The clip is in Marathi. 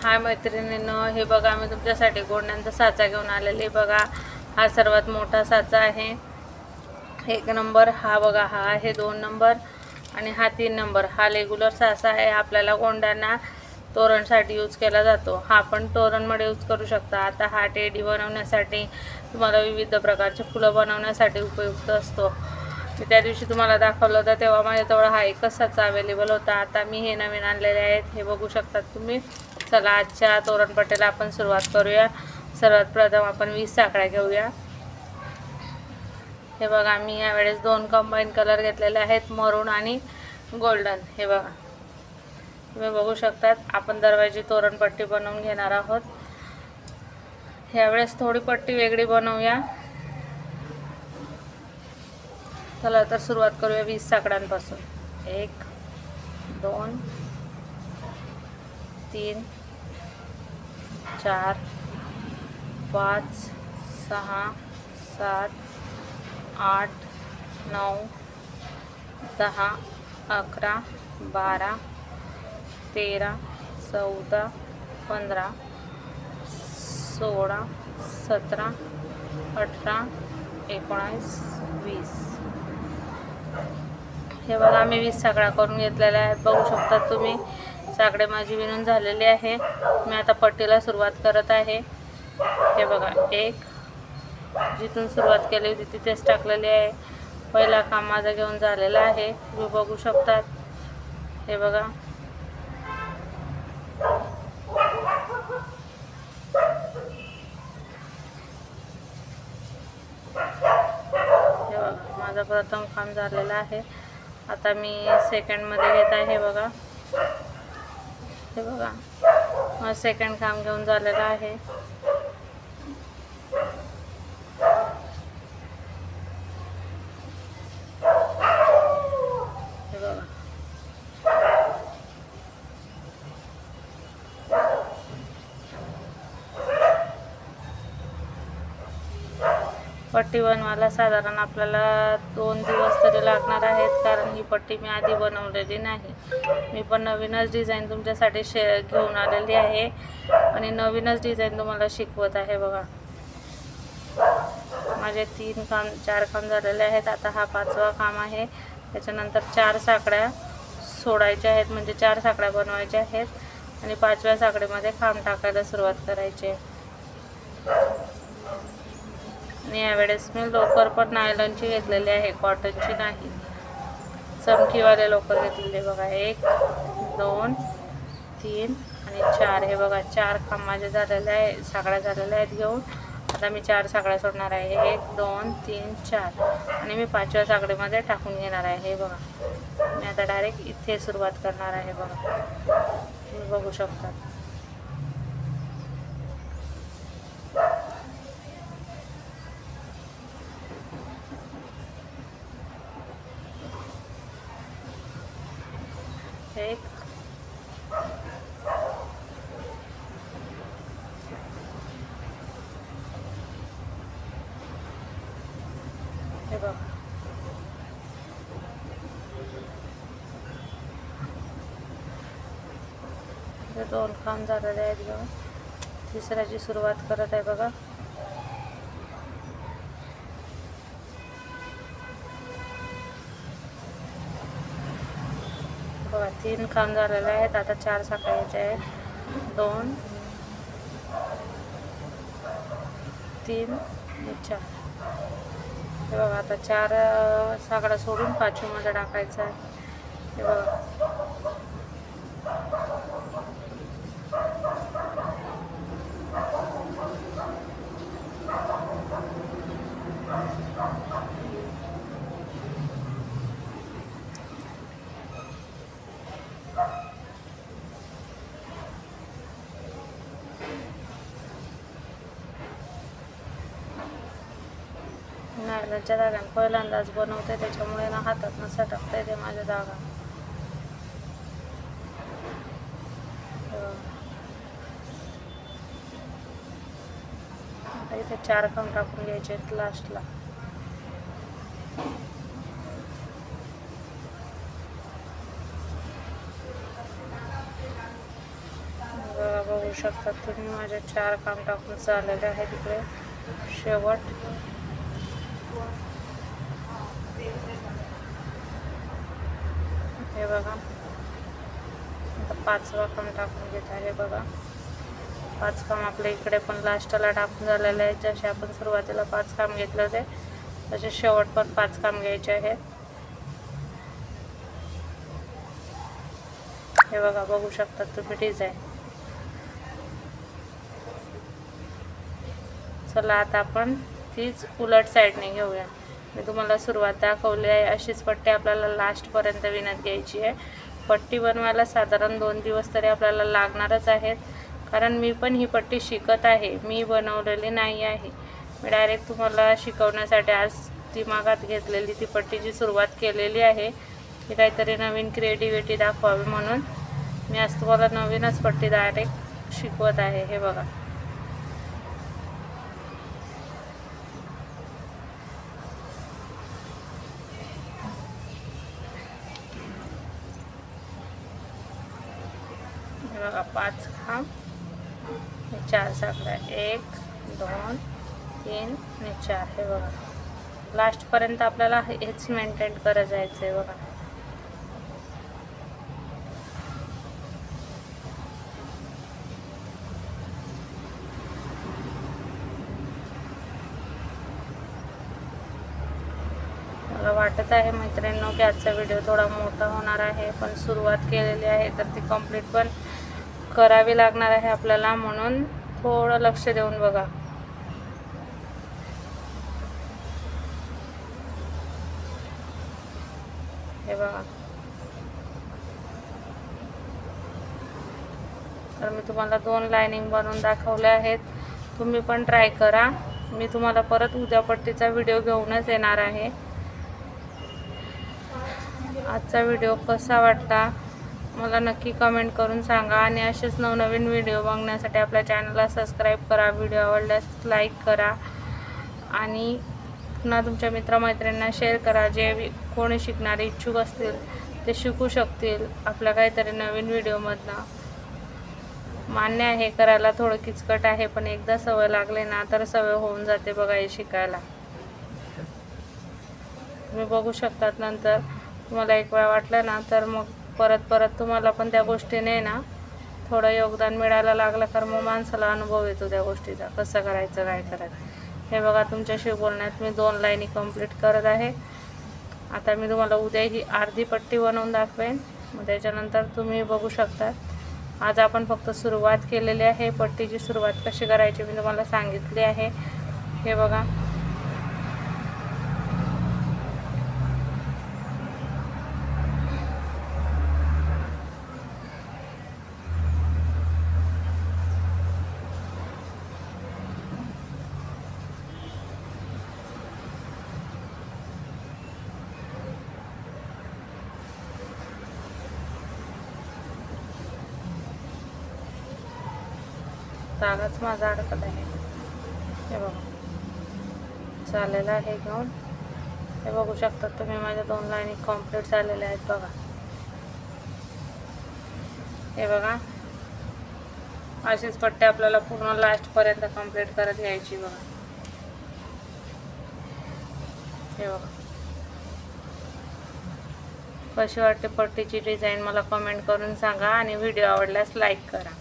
हाय मैत्रिणींनो, हे बघा मी तुमच्यासाठी गोंड्यांचा साचा घेऊन आलेले. बघा हा सर्वात मोठा साचा आहे, 1 नंबर. हा बघा हा आहे 2 नंबर आणि हा 3 नंबर. हा रेग्युलर साचा आहे, आपल्याला गोंड्यांना तोरणसाठी यूज केला जातो. हा पण तोरणमध्ये यूज करू शकता. आता हा टेडी बनवण्यासाठी, तुम्हाला विविध प्रकारचे फुलं बनवण्यासाठी उपयुक्त असतो. मी त्या दिवशी तुम्हाला दाखवलं होतं तेव्हा माझ्याजवळ हा एकच साचा अवेलेबल होता. आता मी हे नवीन आणलेले आहेत, हे बघू शकतात तुम्ही. चला आजच्या तोरणपट्टीला आपण सुरुवात करूया. सर्वात प्रथम आपण 20 साखळ्या घेऊया. हे बघा मी यावेळेस 2 कंबाईन कलर घेतलेले आहेत, मरून आणि गोल्डन. हे बघा तुम्ही बघू शकतात. आपण दरवाजी तोरणपट्टी बनवून घेणार आहोत. यावेळेस थोडी पट्टी वेगळी बनवूया. चला तर सुरुवात करूया 20 साखळ्यांपासून. 1 2 3 4 5 6 7 8 9 10 11 12 13 14 15 16 17 18 19 20. हे बघा मी 20 साखळ्या करून घेतलेल्या आहेत. बघू शकता तुम्ही साखळे माझी विणून झालेली आहे. मी आता पट्टीला सुरुवात करत आहे. हे बघा 1 जिथून सुरुवात केली होती तिथेच टाकलेली आहे. पहिला काम माझा घेऊन झालेला आहे, तुम्ही बघू शकतात. हे बघा माझं प्रथम काम झालेलं आहे. आता मी सेकंडमध्ये घेत आहे. बघा हे बघा माझं सेकंड काम घेऊन झालेलं आहे. हे बघा पट्टी बनवायला साधारण आपल्याला 2 दिवस तरी लागणार आहेत, कारण ही पट्टी मी आधी बनवलेली नाही. मी पण नवीनच डिझाईन तुमच्यासाठी घेऊन आलेली आहे आणि नवीनच डिझाईन तुम्हाला शिकवत आहे. बघा माझे 4 काम झालेले आहेत. आता हा 5वा काम आहे. त्याच्यानंतर 4 साखळ्या सोडायच्या आहेत, म्हणजे 4 साखळ्या बनवायच्या आहेत आणि 5व्या साखळीमध्ये खांब टाकायला सुरुवात करायची. आणि यावेळेस मी लोकर पण नायलॉनची घेतलेली आहे, कॉटनची नाही. चमकीवाले लोकर घेतलेले. बघा 1 2 3 आणि 4. हे बघा 4 खांब माझे झालेले आहे, साखळ्या झालेल्या आहेत घेऊन. आता मी 4 साखळ्या सोडणार आहे. 1 2 3 4 आणि मी 5व्या साखळीमध्ये टाकून घेणार आहे. हे बघा मी आता डायरेक्ट इथे सुरुवात करणार आहे. बघा तुम्ही बघू शकता. एक हे बघा हे 2 काम झालेले आहेत. बघा तिसऱ्याची सुरुवात करत आहे. बघा बघा 3 काम झालेले आहेत. आता 4 साखळ्या घ्यायच्या आहेत. 2 3 आणि 4. हे बघा आता 4 साखळ्या सोडून 5वीमध्ये टाकायचं आहे. हे बघा नायलॉनच्या धाग्याने पहिल्यांदाच बनवते, त्याच्यामुळे ना हातात न सटकता येते माझ्या धागा. आता इथे 4 खांब टाकून घ्यायचे आहेत लास्टला. बघू शकता तुम्ही माझे 4 काम टाकून झालेले आहे तिकडे शेवट. हे बघा आता 5वा काम टाकून घेत आहे बघा. 5 काम आपल्या इकडे पण लास्टला टाकून झालेले आहे. जसे आपण सुरुवातीला 5 काम घेतले होते तसे शेवट पण 5 काम घ्यायचे आहेत. हे बघा बघू शकता तुम्ही डिझाईन. चला आता आपण तीच उलट साईडने घेऊया. मी तुम्हाला सुरुवात दाखवली आहे. अशीच पट्टी आपल्याला लास्टपर्यंत विणत घ्यायची आहे. पट्टी बनवायला साधारण 2 दिवस तरी आपल्याला लागणारच आहेत, कारण मी पण ही पट्टी शिकत आहे, मी बनवलेली नाही आहे. मी डायरेक्ट तुम्हाला शिकवण्यासाठी आज दिमागात घेतलेली ती पट्टीची सुरुवात केलेली आहे की काहीतरी नवीन क्रिएटिव्हिटी दाखवावी म्हणून मी आज तुम्हाला नवीनच पट्टी डायरेक्ट शिकवत आहे. हे बघा बघा 5 खांब 4 साखळ्या 1 2 3 आणि 4. हे बघा लास्टपर्यंत आपल्याला हेच मेंटेन करत जायचं आहे बघा. मला वाटत आहे मैत्रिणींनो की आजचा व्हिडिओ थोडा मोठा होणार आहे, पण सुरुवात केलेली आहे तर ती कंप्लीट पण करावी लागणार आहे आपल्याला, म्हणून थोडं लक्ष देऊन बघा. हे बघा तर मी तुम्हाला 2 लाईनिंग बनवून दाखवल्या आहेत. तुम्ही पण ट्राय करा. मी तुम्हाला परत उद्या पट्टीचा व्हिडिओ घेऊनच येणार आहे. आजचा व्हिडिओ कसा वाटला मला नक्की कमेंट करून सांगा आणि असेच नवनवीन व्हिडिओ बघण्यासाठी आपल्या चॅनलला सबस्क्राईब करा. व्हिडिओ आवडल्यास लाईक करा आणि पुन्हा तुमच्या मित्रमैत्रिणींना शेअर करा. जे कोणी शिकणारे इच्छुक असतील ते शिकू शकतील आपल्या काहीतरी नवीन व्हिडिओमधनं. मान्य आहे करायला थोडं किचकट आहे, पण एकदा सवय लागली ना तर सवय होऊन जाते बघा हे शिकायला. तुम्ही बघू शकतात नंतर तुम्हाला एक वेळा वाटलं ना तर मग परत तुम्हाला पण त्या गोष्टीने ना थोडं योगदान मिळायला लागलं, तर मग माणसाला अनुभव येतो त्या गोष्टीचा कसं करायचं काय करायचं. हे बघा तुमच्याशी बोलण्यात मी 2 लाईनी कंप्लीट करत आहे. आता मी तुम्हाला उद्या ही अर्धी पट्टी बनवून दाखवेन, मग त्याच्यानंतर तुम्ही बघू शकता. आज आपण फक्त सुरुवात केलेली आहे. पट्टीची सुरुवात कशी करायची मी तुम्हाला सांगितली आहे. हे बघा धागाच माझा अडकत आहे. हे बघा झालेलं आहे घेऊन. हे बघू शकता तुम्ही माझ्या 2 लाईनी कंप्लीट झालेल्या आहेत बघा. हे बघा अशीच पट्टी आपल्याला पूर्ण लास्टपर्यंत कंप्लीट करत घ्यायची बघा. हे बघा कशी वाटते पट्टीची डिझाईन मला कमेंट करून सांगा आणि व्हिडिओ आवडल्यास लाईक करा.